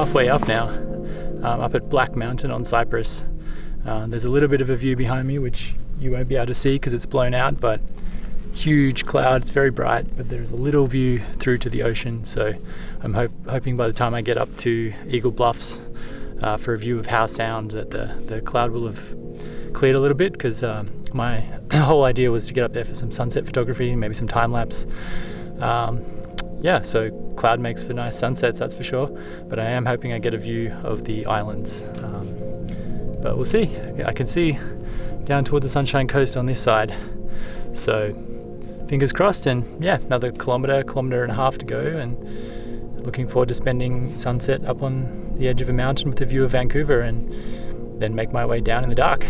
halfway up now, up at Black Mountain on Cypress. There's a little bit of a view behind me which you won't be able to see because it's blown out, but huge cloud, it's very bright, but there's a little view through to the ocean. So I'm hoping by the time I get up to Eagle Bluffs for a view of Howe Sound that the cloud will have cleared a little bit, because my whole idea was to get up there for some sunset photography, maybe some time lapse. Yeah, so cloud makes for nice sunsets, that's for sure, but I am hoping I get a view of the islands. But we'll see. I can see down towards the Sunshine Coast on this side, so fingers crossed. And yeah, another kilometre and a half to go, and looking forward to spending sunset up on the edge of a mountain with a view of Vancouver, and then make my way down in the dark.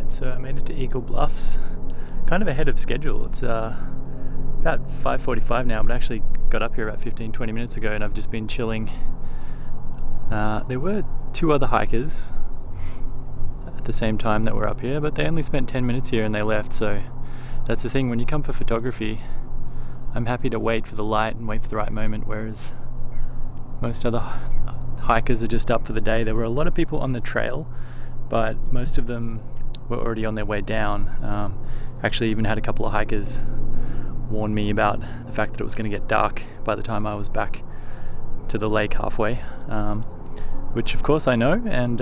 So I made it to Eagle Bluffs, kind of ahead of schedule. It's about 5:45 now, but I actually got up here about 15-20 minutes ago, and I've just been chilling. There were 2 other hikers at the same time that were up here, but they only spent 10 minutes here and they left. So that's the thing, when you come for photography, I'm happy to wait for the light and wait for the right moment, whereas most other hikers are just up for the day. There were a lot of people on the trail, but most of them were already on their way down. Actually even had a couple of hikers warn me about the fact that it was going to get dark by the time I was back to the lake halfway, which of course I know, and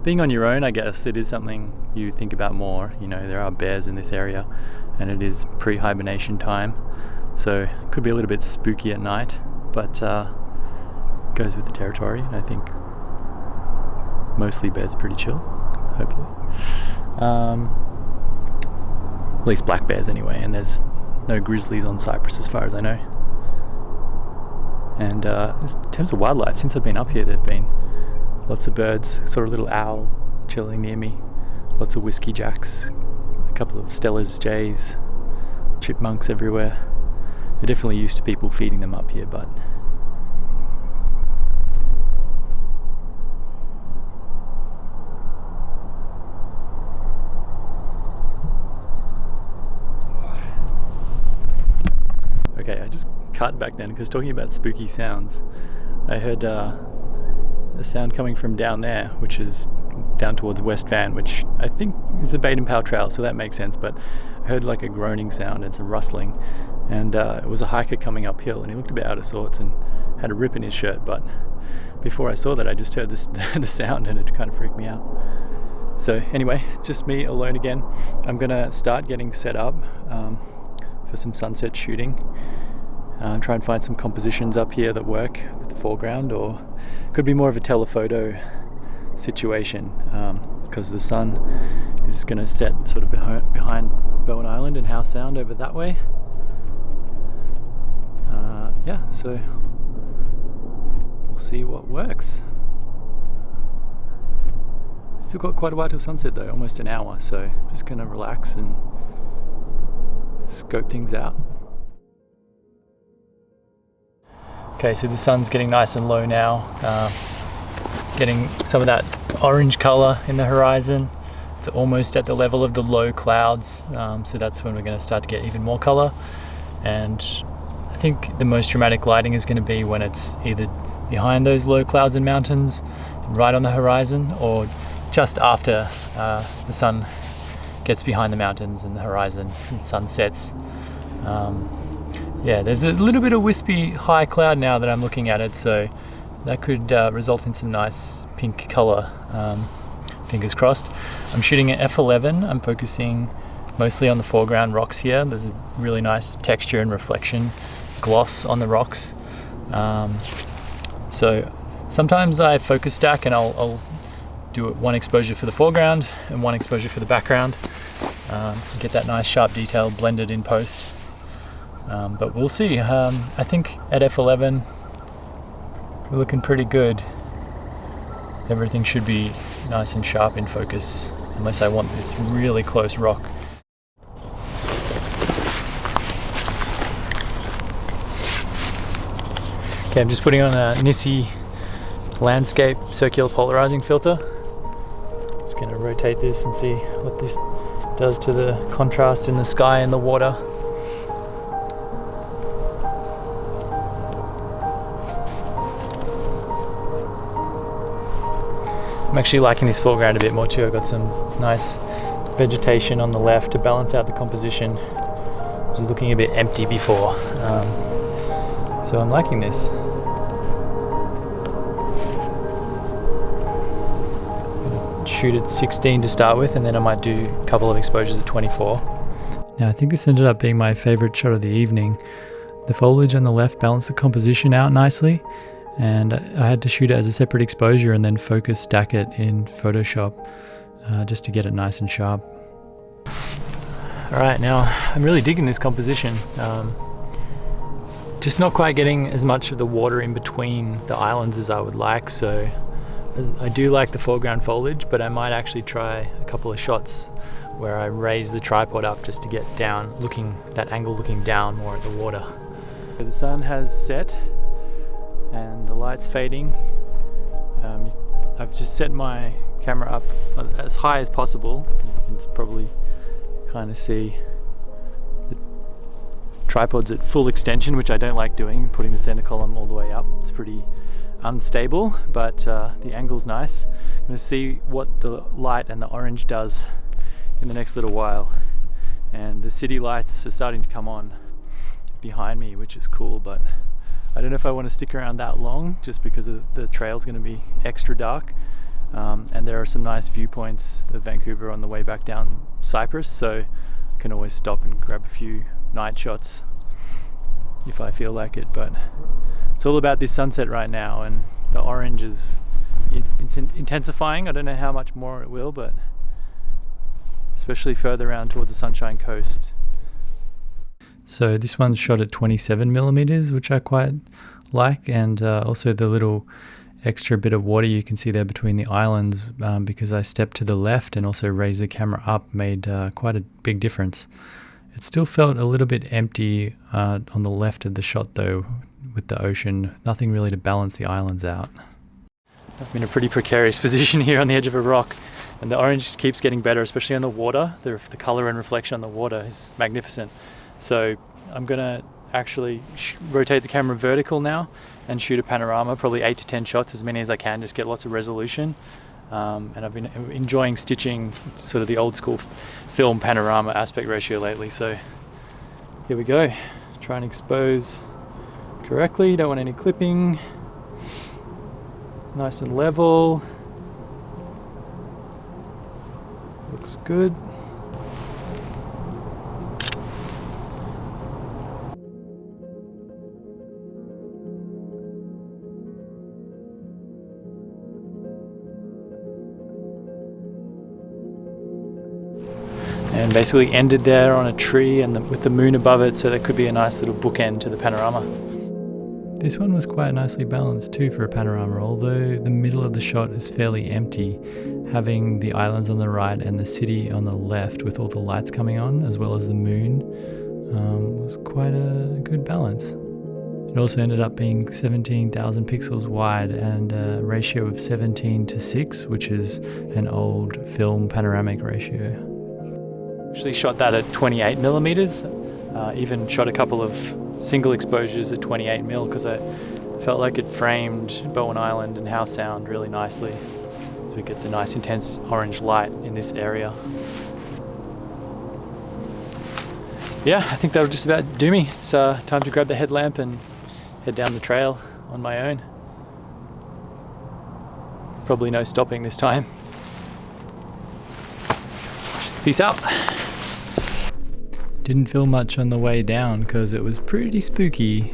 being on your own, I guess it is something you think about more. You know, there are bears in this area and it is pre-hibernation time, so it could be a little bit spooky at night, but goes with the territory, and I think mostly bears are pretty chill, hopefully. At least black bears anyway, and there's no grizzlies on Cypress as far as I know. And in terms of wildlife, since I've been up here, there've been lots of birds, sort of little owl chilling near me, lots of whiskey jacks, a couple of Stellar's jays, chipmunks everywhere. They're definitely used to people feeding them up here, but okay, I just cut back then because talking about spooky sounds, I heard a sound coming from down there, which is down towards West Van, which I think is the Baden Powell Trail, so that makes sense, but I heard like a groaning sound and some rustling, and it was a hiker coming uphill, and he looked a bit out of sorts and had a rip in his shirt, but before I saw that I just heard the sound, and it kind of freaked me out. So anyway, it's just me alone again. I'm gonna start getting set up for some sunset shooting. Try and find some compositions up here that work with the foreground, or could be more of a telephoto situation, because the sun is going to set sort of behind Bowen Island and Howe Sound over that way. Yeah, so we'll see what works. Still got quite a while till sunset though, almost an hour, so just going to relax and scope things out. Okay, so the sun's getting nice and low now, getting some of that orange colour in the horizon. It's almost at the level of the low clouds, so that's when we're going to start to get even more colour. And I think the most dramatic lighting is going to be when it's either behind those low clouds and mountains, right on the horizon, or just after the sun gets behind the mountains and the horizon and the sun sets. Yeah, there's a little bit of wispy high cloud now that I'm looking at it, so that could result in some nice pink colour. Fingers crossed. I'm shooting at f11. I'm focusing mostly on the foreground rocks here. There's a really nice texture and reflection gloss on the rocks. So sometimes I focus stack and I'll do one exposure for the foreground and one exposure for the background. Get that nice sharp detail blended in post. But we'll see. I think at f11 we're looking pretty good. Everything should be nice and sharp in focus, unless I want this really close rock. Okay, I'm just putting on a Nissi landscape circular polarizing filter. Just going to rotate this and see what this does to the contrast in the sky and the water. I'm actually liking this foreground a bit more too. I've got some nice vegetation on the left to balance out the composition. It was looking a bit empty before. So I'm liking this. Shoot at 16 to start with, and then I might do a couple of exposures at 24. Now I think this ended up being my favorite shot of the evening. The foliage on the left balanced the composition out nicely, and I had to shoot it as a separate exposure and then focus stack it in Photoshop just to get it nice and sharp. Alright, now I'm really digging this composition. Just not quite getting as much of the water in between the islands as I would like, so I do like the foreground foliage, but I might actually try a couple of shots where I raise the tripod up just to get down, that angle looking down more at the water. The sun has set and the light's fading. I've just set my camera up as high as possible. You can probably kind of see the tripod's at full extension, which I don't like doing, putting the center column all the way up. It's pretty unstable, but the angle's nice. I'm going to see what the light and the orange does in the next little while. And the city lights are starting to come on behind me, which is cool, but I don't know if I want to stick around that long just because the trail's going to be extra dark. And there are some nice viewpoints of Vancouver on the way back down Cypress, so I can always stop and grab a few night shots if I feel like it. But it's all about this sunset right now, and the orange is intensifying. I don't know how much more it will, but especially further around towards the Sunshine Coast. So this one's shot at 27mm, which I quite like, and also the little extra bit of water you can see there between the islands, because I stepped to the left and also raised the camera up, made quite a big difference. It still felt a little bit empty on the left of the shot though, with the ocean. Nothing really to balance the islands out. I'm in a pretty precarious position here on the edge of a rock, and the orange keeps getting better, especially on the water. The color and reflection on the water is magnificent. So I'm gonna actually rotate the camera vertical now and shoot a panorama, probably 8 to 10 shots, as many as I can, just get lots of resolution. And I've been enjoying stitching sort of the old school film panorama aspect ratio lately. So here we go. Try and expose correctly, don't want any clipping. Nice and level. Looks good. And basically ended there on a tree and with the moon above it, so there could be a nice little bookend to the panorama. This one was quite nicely balanced too for a panorama, although the middle of the shot is fairly empty, having the islands on the right and the city on the left with all the lights coming on, as well as the moon, was quite a good balance. It also ended up being 17,000 pixels wide and a ratio of 17:6, which is an old film panoramic ratio. Actually shot that at 28mm, even shot a couple of single exposures at 28mm because I felt like it framed Bowen Island and Howe Sound really nicely, so we get the nice intense orange light in this area. Yeah, I think that'll just about do me. It's time to grab the headlamp and head down the trail on my own. Probably no stopping this time. Peace out. Didn't feel much on the way down because it was pretty spooky,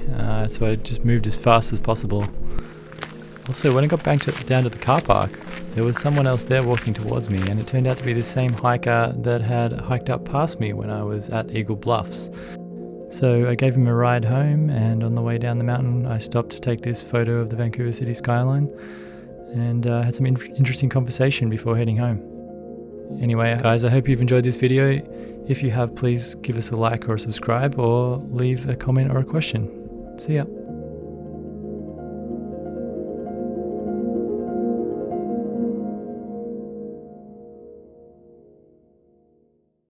so I just moved as fast as possible. Also, when I got down to the car park, there was someone else there walking towards me, and it turned out to be the same hiker that had hiked up past me when I was at Eagle Bluffs. So I gave him a ride home, and on the way down the mountain I stopped to take this photo of the Vancouver city skyline and had some interesting conversation before heading home. Anyway guys, I hope you've enjoyed this video. If you have, please give us a like or a subscribe, or leave a comment or a question. See ya.